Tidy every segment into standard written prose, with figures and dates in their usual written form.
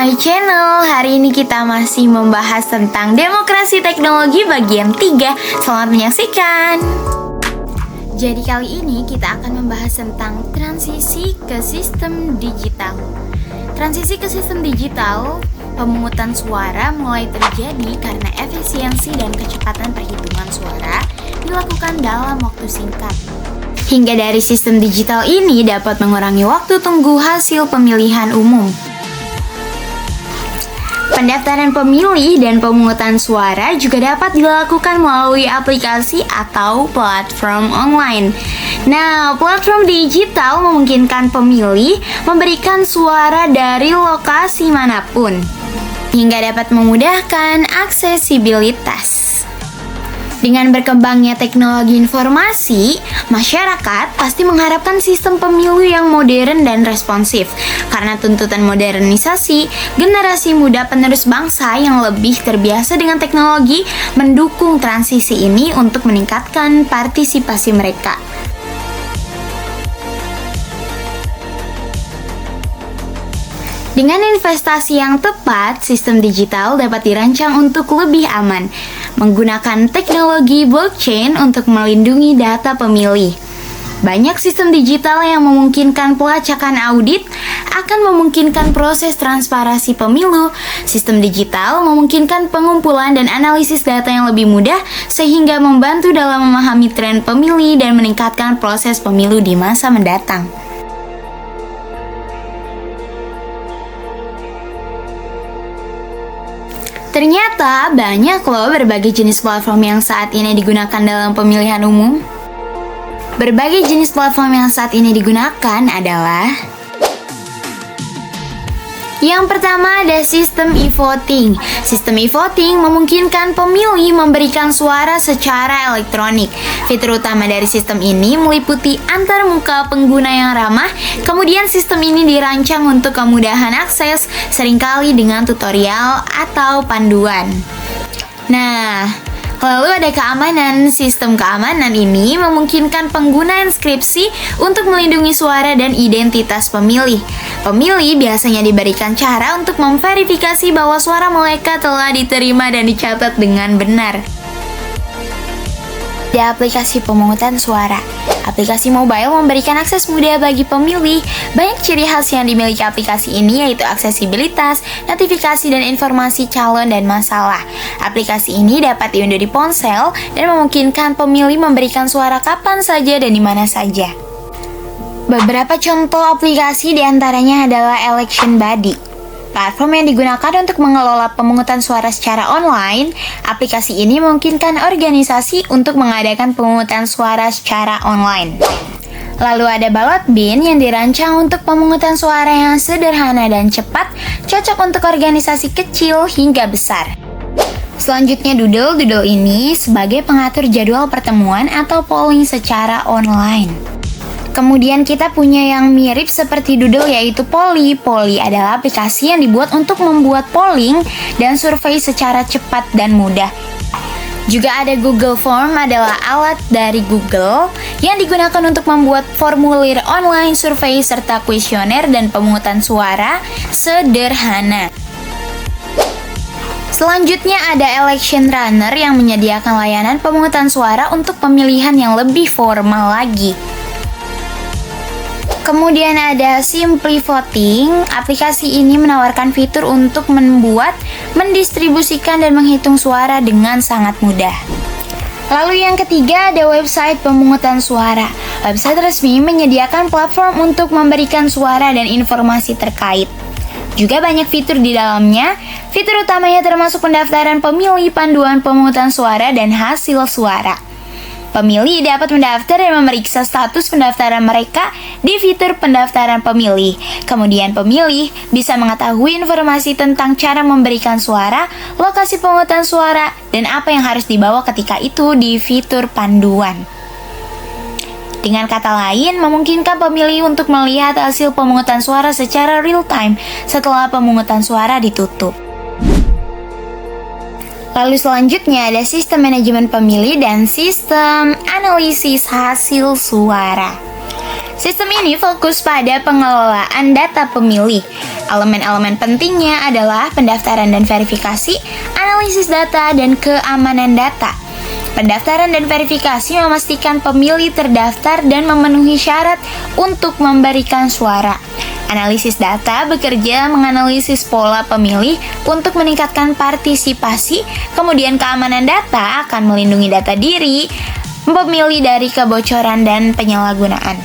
my channel. Hari ini kita masih membahas tentang demokrasi teknologi bagian 3. Selamat menyaksikan. Jadi kali ini kita akan membahas tentang transisi ke sistem digital. Transisi ke sistem digital, pemungutan suara mulai terjadi karena efisiensi dan kecepatan perhitungan suara dilakukan dalam waktu singkat. Hingga dari sistem digital ini dapat mengurangi waktu tunggu hasil pemilihan umum. Pendaftaran pemilih dan pemungutan suara juga dapat dilakukan melalui aplikasi atau platform online. Nah, platform digital memungkinkan pemilih memberikan suara dari lokasi manapun, hingga dapat memudahkan aksesibilitas. Dengan berkembangnya teknologi informasi, masyarakat pasti mengharapkan sistem pemilu yang modern dan responsif. Karena tuntutan modernisasi, generasi muda penerus bangsa yang lebih terbiasa dengan teknologi mendukung transisi ini untuk meningkatkan partisipasi mereka. Dengan investasi yang tepat, sistem digital dapat dirancang untuk lebih aman, menggunakan teknologi blockchain untuk melindungi data pemilih. Banyak sistem digital yang memungkinkan pelacakan audit akan memungkinkan proses transparansi pemilu. Sistem digital memungkinkan pengumpulan dan analisis data yang lebih mudah sehingga membantu dalam memahami tren pemilih dan meningkatkan proses pemilu di masa mendatang. Ternyata banyak loh berbagai jenis platform yang saat ini digunakan dalam pemilihan umum. Berbagai jenis platform yang saat ini digunakan adalah: yang pertama ada sistem e-voting. Sistem e-voting memungkinkan pemilih memberikan suara secara elektronik. Fitur utama dari sistem ini meliputi antarmuka pengguna yang ramah. Kemudian sistem ini dirancang untuk kemudahan akses, seringkali dengan tutorial atau panduan. Nah, lalu ada keamanan. Sistem keamanan ini memungkinkan pengguna inskripsi untuk melindungi suara dan identitas pemilih. Pemilih biasanya diberikan cara untuk memverifikasi bahwa suara mereka telah diterima dan dicatat dengan benar. Ada aplikasi pemungutan suara. Aplikasi mobile memberikan akses mudah bagi pemilih. Banyak ciri khas yang dimiliki aplikasi ini yaitu aksesibilitas, notifikasi dan informasi calon dan masalah. Aplikasi ini dapat diunduh di ponsel dan memungkinkan pemilih memberikan suara kapan saja dan di mana saja. Beberapa contoh aplikasi diantaranya adalah Election Buddy. Platform yang digunakan untuk mengelola pemungutan suara secara online. Aplikasi ini memungkinkan organisasi untuk mengadakan pemungutan suara secara online. Lalu ada Ballot Bin yang dirancang untuk pemungutan suara yang sederhana dan cepat, cocok untuk organisasi kecil hingga besar. Selanjutnya Doodle. Doodle ini sebagai pengatur jadwal pertemuan atau polling secara online. Kemudian kita punya yang mirip seperti Doodle yaitu Polly. Polly adalah aplikasi yang dibuat untuk membuat polling dan survei secara cepat dan mudah. Juga ada Google Form, adalah alat dari Google yang digunakan untuk membuat formulir online, survei, serta kuesioner dan pemungutan suara sederhana. Selanjutnya ada Election Runner yang menyediakan layanan pemungutan suara untuk pemilihan yang lebih formal lagi. Kemudian ada Simply Voting. Aplikasi ini menawarkan fitur untuk membuat, mendistribusikan, dan menghitung suara dengan sangat mudah. Lalu yang ketiga ada website pemungutan suara. Website resmi menyediakan platform untuk memberikan suara dan informasi terkait. Juga banyak fitur di dalamnya. Fitur utamanya termasuk pendaftaran pemilih, panduan pemungutan suara, dan hasil suara. Pemilih dapat mendaftar dan memeriksa status pendaftaran mereka di fitur pendaftaran pemilih. Kemudian pemilih bisa mengetahui informasi tentang cara memberikan suara, lokasi pemungutan suara, dan apa yang harus dibawa ketika itu di fitur panduan. Dengan kata lain, memungkinkan pemilih untuk melihat hasil pemungutan suara secara real time setelah pemungutan suara ditutup. Lalu selanjutnya ada sistem manajemen pemilih dan sistem analisis hasil suara. Sistem ini fokus pada pengelolaan data pemilih. Elemen-elemen pentingnya adalah pendaftaran dan verifikasi, analisis data, dan keamanan data. Pendaftaran dan verifikasi memastikan pemilih terdaftar dan memenuhi syarat untuk memberikan suara. Analisis data bekerja menganalisis pola pemilih untuk meningkatkan partisipasi, kemudian keamanan data akan melindungi data diri pemilih dari kebocoran dan penyalahgunaan.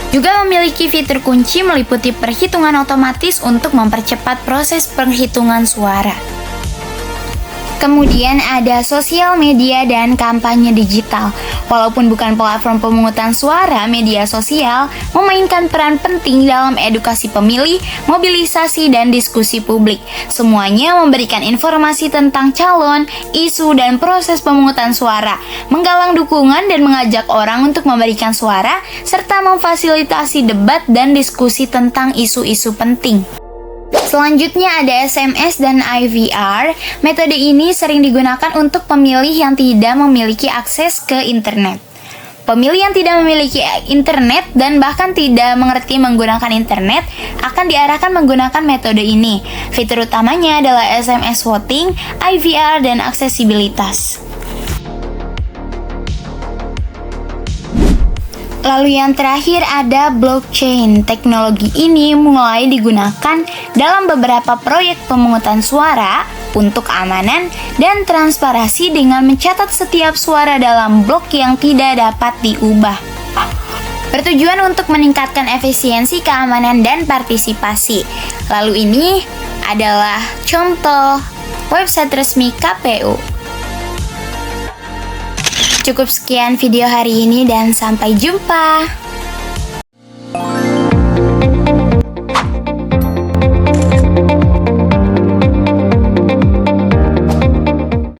Juga memiliki fitur kunci meliputi perhitungan otomatis untuk mempercepat proses penghitungan suara. Kemudian ada sosial media dan kampanye digital. Walaupun bukan platform pemungutan suara, media sosial memainkan peran penting dalam edukasi pemilih, mobilisasi, dan diskusi publik. Semuanya memberikan informasi tentang calon, isu, dan proses pemungutan suara, menggalang dukungan dan mengajak orang untuk memberikan suara, serta memfasilitasi debat dan diskusi tentang isu-isu penting. Selanjutnya ada SMS dan IVR. Metode ini sering digunakan untuk pemilih yang tidak memiliki akses ke internet. Pemilih yang tidak memiliki internet dan bahkan tidak mengerti menggunakan internet akan diarahkan menggunakan metode ini. Fitur utamanya adalah SMS voting, IVR, dan aksesibilitas. Lalu yang terakhir ada blockchain. Teknologi ini mulai digunakan dalam beberapa proyek pemungutan suara untuk keamanan dan transparansi dengan mencatat setiap suara dalam blok yang tidak dapat diubah. Bertujuan untuk meningkatkan efisiensi keamanan dan partisipasi. Lalu ini adalah contoh website resmi KPU. Cukup sekian video hari ini dan sampai jumpa.